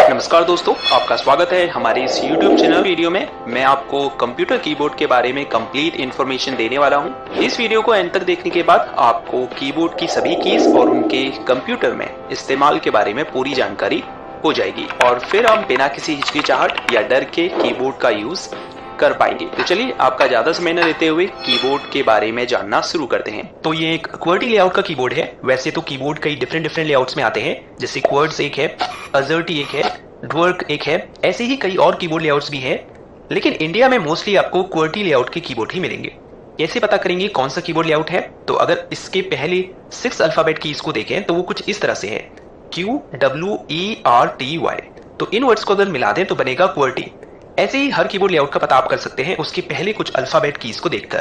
नमस्कार दोस्तों, आपका स्वागत है हमारे इस YouTube चैनल वीडियो में। मैं आपको कंप्यूटर कीबोर्ड के बारे में कंप्लीट इन्फॉर्मेशन देने वाला हूं। इस वीडियो को एंड तक देखने के बाद आपको कीबोर्ड की सभी कीज और उनके कंप्यूटर में इस्तेमाल के बारे में पूरी जानकारी हो जाएगी और फिर आप बिना किसी हिचकिचाहट या डर के कीबोर्ड का यूज कर पाएंगे। तो चलिए आपका ज्यादा समय न लेते हुए कीबोर्ड के बारे में जानना शुरू करते हैं। तो ये एक QWERTY लेआउट का कीबोर्ड है। वैसे तो कीबोर्ड कई डिफरेंट लेआउट्स में आते हैं, जैसे QWERTZ एक है, AZERTY एक है, DWORD एक है, ऐसे ही कई और कीबोर्ड लेआउट्स भी हैं। लेकिन इंडिया में मोस्टली आपको QWERTY लेआउट के कीबोर्ड ही मिलेंगे। कैसे पता करेंगे कौन सा कीबोर्ड लेआउट है? तो अगर इसके पहले 6 अल्फाबेट कीज को देखें तो वो कुछ इस तरह से है, QWERTY। तो इन वर्ड्स को अगर मिला दें तो बनेगा QWERTY। ऐसे ही हर कीबोर्ड लेआउट का पता आप कर सकते हैं उसके पहले कुछ अल्फाबेट कीज को देखकर।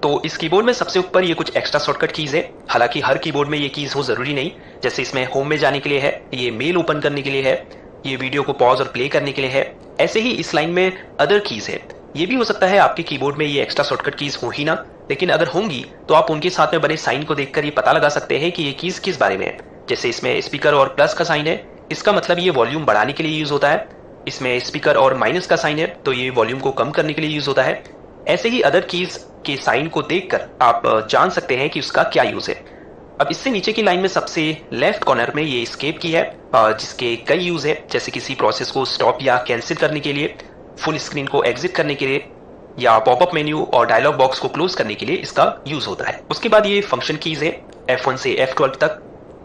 तो इस कीबोर्ड में सबसे ऊपर ये कुछ एक्स्ट्रा शॉर्टकट कीज है। हालांकि हर कीबोर्ड में ये कीज हो जरूरी नहीं। जैसे इसमें होम में जाने के लिए है, ये मेल ओपन करने के लिए है, ये वीडियो को पॉज और प्ले करने के लिए है। ऐसे ही इस लाइन में अदर कीज है। ये भी हो सकता है आपके कीबोर्ड में ये एक्स्ट्रा शॉर्टकट कीज हो ही ना, लेकिन अगर होंगी तो आप उनके साथ में बने साइन को देखकर ये पता लगा सकते हैं कि ये कीज किस बारे में है। जैसे इसमें स्पीकर और प्लस का साइन है, इसका मतलब ये वॉल्यूम बढ़ाने के लिए यूज होता है। इसमें स्पीकर और माइनस का साइन है, तो ये वॉल्यूम को कम करने के लिए यूज होता है। ऐसे ही अदर कीज के साइन को देखकर आप जान सकते हैं कि उसका क्या यूज है। अब इससे नीचे की लाइन में सबसे लेफ्ट कॉर्नर में ये एस्केप की है, जिसके कई यूज है, जैसे किसी प्रोसेस को स्टॉप या कैंसिल करने के लिए, फुल स्क्रीन को एग्जिट करने के लिए, या पॉपअप मेन्यू और डायलॉग बॉक्स को क्लोज करने के लिए इसका यूज होता है। उसके बाद ये फंक्शन कीज है, F1 से F12 तक।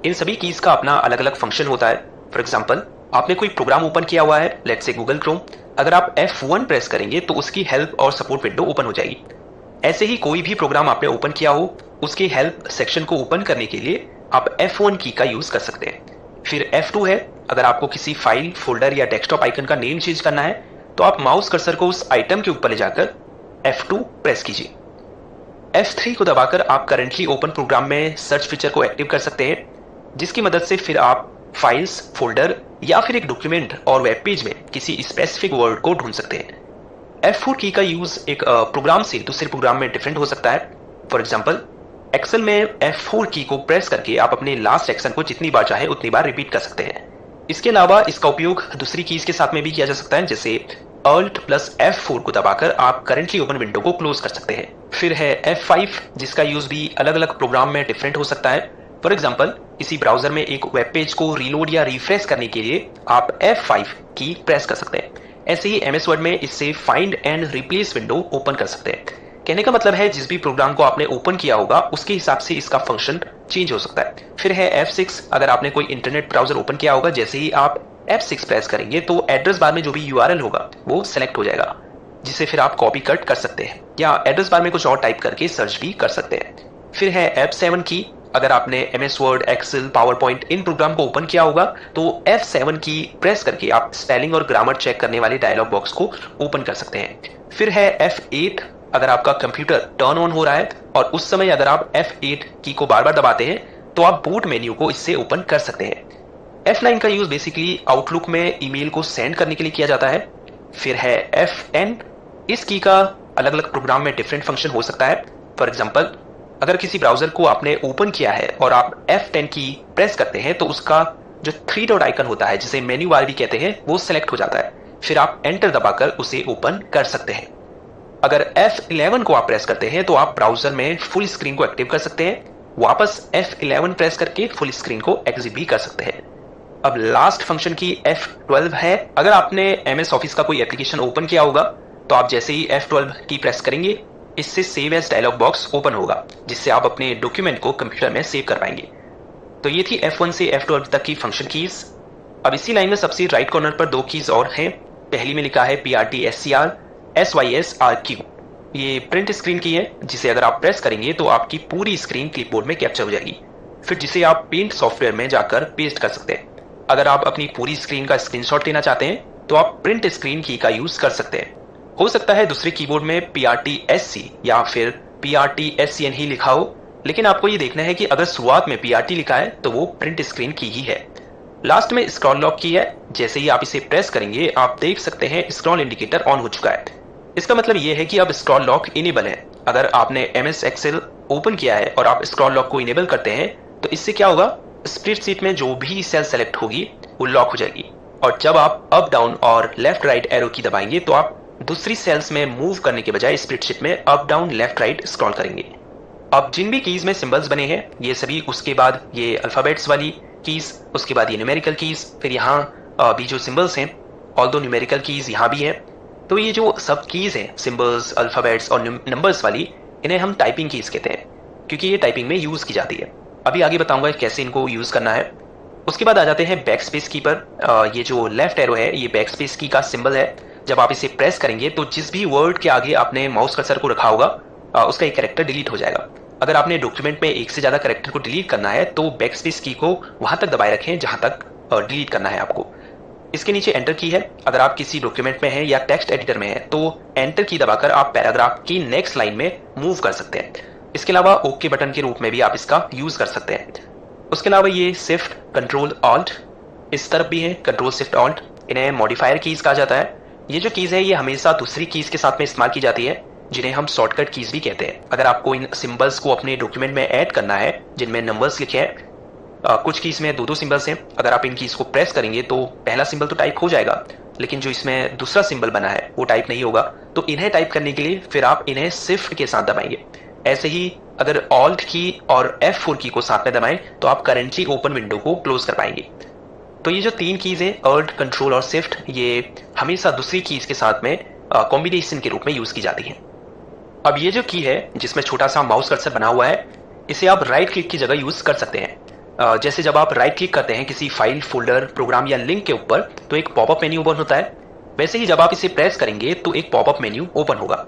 इन सभी कीज का अपना अलग अलग फंक्शन होता है। फॉर एग्जाम्पल, आपने कोई प्रोग्राम ओपन किया हुआ है, लेट्स से गूगल क्रोम। अगर आप F1 प्रेस करेंगे तो उसकी हेल्प और सपोर्ट विंडो ओपन हो जाएगी। ऐसे ही कोई भी प्रोग्राम आपने ओपन किया हो, उसके हेल्प सेक्शन को ओपन करने के लिए आप F1 की का यूज कर सकते हैं। फिर F2 है, अगर आपको किसी फाइल, फोल्डर या डेस्कटॉप आइकन का नेम चेंज करना है तो आप माउस कर्सर को उस आइटम के ऊपर ले जाकर F2 प्रेस कीजिए। F3 को दबाकर आप करंटली ओपन प्रोग्राम में सर्च फीचर को एक्टिव कर सकते हैं, जिसकी मदद से फिर आप फाइल्स, फोल्डर या फिर एक डॉक्यूमेंट और वेब पेज में किसी स्पेसिफिक वर्ड को ढूंढ सकते हैं। F4 की का यूज एक प्रोग्राम से दूसरे प्रोग्राम में डिफरेंट हो सकता है। फॉर एग्जांपल, एक्सेल में F4 की को प्रेस करके आप अपने लास्ट एक्शन को जितनी बार चाहे उतनी बार रिपीट कर सकते हैं। इसके अलावा इसका उपयोग दूसरी कीज के साथ में भी किया जा सकता है, जैसे Alt प्लस F4 को दबाकर आप करंटली ओपन विंडो को क्लोज कर सकते हैं। फिर है F5, जिसका यूज भी अलग अलग प्रोग्राम में डिफरेंट हो सकता है। फॉर एग्जाम्पल, किसी ब्राउजर में एक वेब पेज को रीलोड या रिफ्रेश करने के लिए आप F5 की प्रेस कर सकते हैं। ऐसे ही MS वर्ड में इससे find and replace window open कर सकते हैं। कहने का मतलब है जिस भी प्रोग्राम को आपने ओपन किया होगा उसके हिसाब से इसका फंक्शन चेंज हो सकता है। फिर है F6, अगर आपने कोई इंटरनेट ब्राउजर ओपन किया होगा, जैसे ही आप F6 प्रेस करेंगे तो एड्रेस बार में जो भी URL होगा वो सिलेक्ट हो जाएगा, जिसे फिर आप कॉपी कट कर सकते हैं या एड्रेस बार में कुछ और टाइप करके सर्च भी कर सकते हैं। फिर है F7 की, अगर आपने MS Word, Excel, PowerPoint इन प्रोग्राम को ओपन किया होगा तो F7 की प्रेस करके आप स्पेलिंग और ग्रामर चेक करने वाले डायलॉग बॉक्स को ओपन कर सकते हैं। फिर है F8, अगर आपका कंप्यूटर टर्न ऑन हो रहा है और उस समय अगर आप F8 की को बार बार दबाते हैं तो आप बूट मेन्यू को इससे ओपन कर सकते हैं। F9 का यूज बेसिकली आउटलुक में ईमेल को सेंड करने के लिए किया जाता है। फिर है F10, इस की का अलग अलग प्रोग्राम में डिफरेंट फंक्शन हो सकता है। फॉर एग्जाम्पल, अगर किसी ब्राउजर को आपने ओपन किया है और आप F10 की प्रेस करते हैं तो उसका जो 3 डॉट आइकन होता है, जिसे मेन्यू बार भी कहते हैं, वो सिलेक्ट हो जाता है। फिर आप एंटर दबाकर उसे ओपन कर सकते हैं। अगर F11 को आप प्रेस करते हैं तो आप ब्राउजर में फुल स्क्रीन को एक्टिव कर सकते हैं। वापस F11 प्रेस करके फुल स्क्रीन को एग्जिट भी कर सकते हैं। अब लास्ट फंक्शन की F12 है, अगर आपने MS ऑफिस का कोई एप्लीकेशन ओपन किया होगा तो आप जैसे ही F12 की प्रेस करेंगे, इससे save as dialog box open होगा, जिससे आप अपने डॉक्यूमेंट को कंप्यूटर में सेव कर पाएंगे। तो ये थी F1 से F12 तक की फंक्शन कीज। अब इसी लाइन में सबसे राइट कॉर्नर पर 2 कीज और हैं। पहली में लिखा है PRT SCR SYS RQ। ये प्रिंट स्क्रीन की है, जिसे अगर आप प्रेस करेंगे तो आपकी पूरी स्क्रीन क्लिपबोर्ड में कैप्चर हो जाएगी, फिर जिसे आप पेंट सॉफ्टवेयर में जाकर पेस्ट कर सकते हैं। अगर आप अपनी पूरी स्क्रीन का स्क्रीनशॉट लेना चाहते हैं तो आप प्रिंट स्क्रीन की का यूज कर सकते हैं। हो सकता है दूसरे कीबोर्ड में PRT SC या फिर PRT SCN ही लिखा हो, लेकिन आपको ये देखना है कि अगर शुरुआत में PRT लिखा है तो वो प्रिंट स्क्रीन की ही है। लास्ट में स्क्रॉल लॉक की है, जैसे ही आप इसे प्रेस करेंगे आप देख सकते हैं स्क्रॉल इंडिकेटर ऑन हो चुका है। इसका मतलब ये है कि अब स्क्रॉल लॉक इनेबल है। अगर आपने MS एक्सेल ओपन किया है और आप स्क्रॉल लॉक को इनेबल करते हैं तो इससे क्या होगा, स्प्रेडशीट में जो भी सेल सेलेक्ट होगी वो लॉक हो जाएगी और जब आप अप डाउन और लेफ्ट राइट एरो की दबाएंगे तो आप दूसरी सेल्स में मूव करने के बजाय स्प्रेडशीट में up down left right scroll करेंगे। अब जिन भी कीज में सिंबल्स बने हैं ये सभी, उसके बाद ये अल्फाबेट्स वाली कीज, उसके बाद ये न्यूमेरिकल कीज, फिर यहाँ भी जो सिंबल्स हैं ऑल्दो न्यूमेरिकल कीज यहाँ भी हैं। तो ये जो सब कीज हैं सिंबल्स, अल्फाबेट्स और नंबर्स वाली, इन्हें हम टाइपिंग कीज कहते हैं क्योंकि ये टाइपिंग में यूज की जाती है। अभी आगे बताऊंगा कैसे इनको यूज करना है। उसके बाद आ जाते हैं बैक स्पेस की पर। ये जो लेफ्ट एरो है ये बैक स्पेस की का सिंबल है। जब आप इसे प्रेस करेंगे तो जिस भी वर्ड के आगे आपने माउस कर्सर को रखा होगा उसका एक कैरेक्टर डिलीट हो जाएगा। अगर आपने डॉक्यूमेंट में एक से ज्यादा कैरेक्टर को डिलीट करना है तो बैक स्पेस की को वहां तक दबाए रखें जहां तक डिलीट करना है आपको। इसके नीचे एंटर की है। अगर आप किसी डॉक्यूमेंट में हैं या टेक्स्ट एडिटर में हैं तो एंटर की दबाकर आप पैराग्राफ की नेक्स्ट लाइन में मूव कर सकते हैं। इसके अलावा ओके बटन के रूप में भी आप इसका यूज कर सकते हैं। उसके अलावा ये शिफ्ट कंट्रोल ऑल्ट इस तरफ भी है, कंट्रोल शिफ्ट ऑल्ट, इन्हें मॉडिफायर कीज कहा जाता है। ये जो कीज है ये हमेशा दूसरी कीज के साथ में इस्तेमाल की जाती है जिन्हें हम शॉर्टकट कीज भी कहते हैं। अगर आपको इन सिंबल्स को अपने डॉक्यूमेंट में ऐड करना है जिनमें नंबर्स लिखे हैं, कुछ कीज में दो सिंबल्स हैं, अगर आप इन कीज को प्रेस करेंगे तो पहला सिंबल तो टाइप हो जाएगा लेकिन जो इसमें दूसरा सिंबल बना है वो टाइप नहीं होगा। तो इन्हें टाइप करने के लिए फिर आप इन्हें शिफ्ट के साथ दबाएंगे। ऐसे ही अगर ऑल्ट की और F4 की को साथ में दबाएं तो आप करेंटली ओपन विंडो को क्लोज कर पाएंगे। तो ये जो तीन कीज है ऑल्ट, कंट्रोल और शिफ्ट, ये हमेशा दूसरी कीज के साथ में कॉम्बिनेशन के रूप में यूज की जाती है। अब ये जो की है जिसमें छोटा सा माउस कर्सर बना हुआ है, इसे आप राइट क्लिक की जगह यूज कर सकते हैं। जैसे जब आप राइट क्लिक करते हैं किसी फाइल, फोल्डर, प्रोग्राम या लिंक के ऊपर तो एक पॉपअप मेन्यू ओपन होता है, वैसे ही जब आप इसे प्रेस करेंगे तो एक पॉपअप मेन्यू ओपन होगा।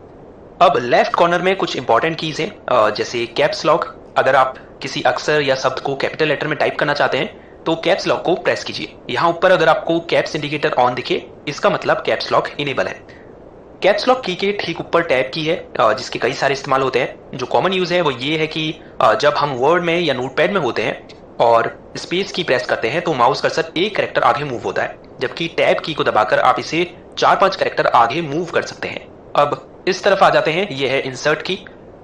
अब लेफ्ट कॉर्नर में कुछ इंपॉर्टेंट कीज हैं जैसे कैप्स लॉक। अगर आप किसी अक्षर या शब्द को कैपिटल लेटर में टाइप करना चाहते हैं तो कैप्स लॉक को प्रेस कीजिए। यहाँ ऊपर अगर आपको कैप्स इंडिकेटर ऑन दिखे इसका मतलब कैप्स लॉक इनेबल है। कैप्स लॉक की के ठीक ऊपर टैब की है जिसके कई सारे इस्तेमाल होते हैं। जो कॉमन यूज है वो ये है कि जब हम वर्ड में या नोटपैड में होते हैं और स्पेस की प्रेस करते हैं तो माउस कर्सर एक कैरेक्टर आगे मूव होता है, जबकि टैब की को दबाकर आप इसे 4-5 कैरेक्टर आगे मूव कर सकते हैं। अब इस तरफ आ जाते हैं, ये है इंसर्ट की।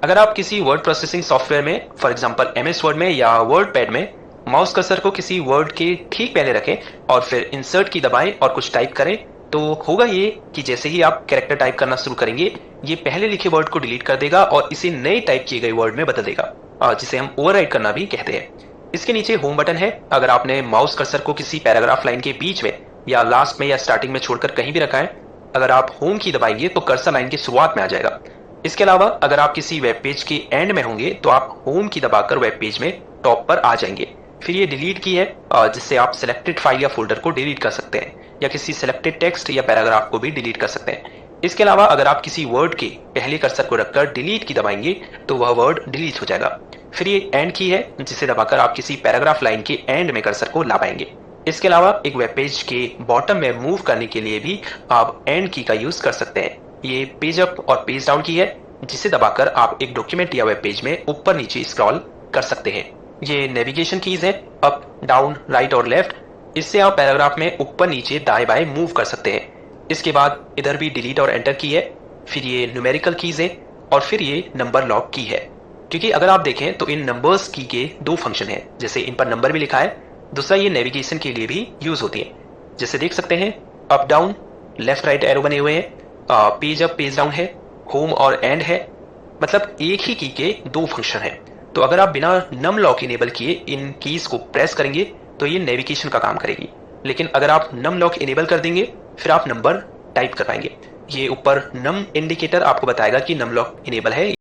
अगर आप किसी वर्ड प्रोसेसिंग सॉफ्टवेयर में, फॉर एग्जांपल MS वर्ड में या वर्ड पैड में, माउस कर्सर को किसी वर्ड के ठीक पहले रखें और फिर इंसर्ट की दबाएं और कुछ टाइप करें तो होगा ये कि जैसे ही आप कैरेक्टर टाइप करना शुरू करेंगे ये पहले लिखे वर्ड को डिलीट कर देगा और इसे नए टाइप किए गए वर्ड में बदल देगा, जिसे हम ओवरराइट करना भी कहते हैं। इसके नीचे होम बटन है। अगर आपने माउस कर्सर को किसी पैराग्राफ लाइन के बीच में या लास्ट में या स्टार्टिंग में छोड़कर कहीं भी रखा है, अगर आप होम की दबाएंगे तो कर्सर लाइन की शुरुआत में आ जाएगा। इसके अलावा अगर आप किसी वेब पेज के एंड में होंगे तो आप होम की दबाकर वेब पेज में टॉप पर आ जाएंगे। फिर ये डिलीट की है जिससे आप सिलेक्टेड फाइल या फोल्डर को डिलीट कर सकते हैं या किसी सिलेक्टेड टेक्स्ट या पैराग्राफ को भी डिलीट कर सकते हैं। इसके अलावा अगर आप किसी वर्ड के पहले कर्सर को रखकर डिलीट की दबाएंगे तो वह वर्ड डिलीट हो जाएगा। फिर ये एंड की है जिसे दबाकर आप किसी पैराग्राफ लाइन के एंड में कर्सर को ला पाएंगे। इसके अलावा एक वेब पेज के बॉटम में मूव करने के लिए भी आप एंड की का यूज कर सकते हैं। ये पेज अप और पेज डाउन की है जिसे दबाकर आप एक डॉक्यूमेंट या वेब पेज में ऊपर नीचे स्क्रॉल कर सकते हैं। ये नेविगेशन कीज है, अप, डाउन, राइट और लेफ्ट। इससे आप पैराग्राफ में ऊपर नीचे दाएं बाएं मूव कर सकते हैं। इसके बाद इधर भी डिलीट और एंटर की है। फिर ये न्यूमेरिकल कीज है और फिर ये नंबर लॉक की है, क्योंकि अगर आप देखें तो इन नंबर्स की के दो फंक्शन है, जैसे इन पर नंबर भी लिखा है, दूसरा ये नेविगेशन के लिए भी यूज होती है। जैसे देख सकते हैं up down, left right arrow बने हुए हैं, पेज अप पेज डाउन है, होम और एंड है, मतलब एक ही की के दो फंक्शन है। तो अगर आप बिना नम लॉक इनेबल किए इन कीज को प्रेस करेंगे तो ये नेविगेशन का काम करेगी, लेकिन अगर आप नम लॉक इनेबल कर देंगे फिर आप नंबर टाइप कर पाएंगे। ये ऊपर नम इंडिकेटर आपको बताएगा कि नम लॉक इनेबल है।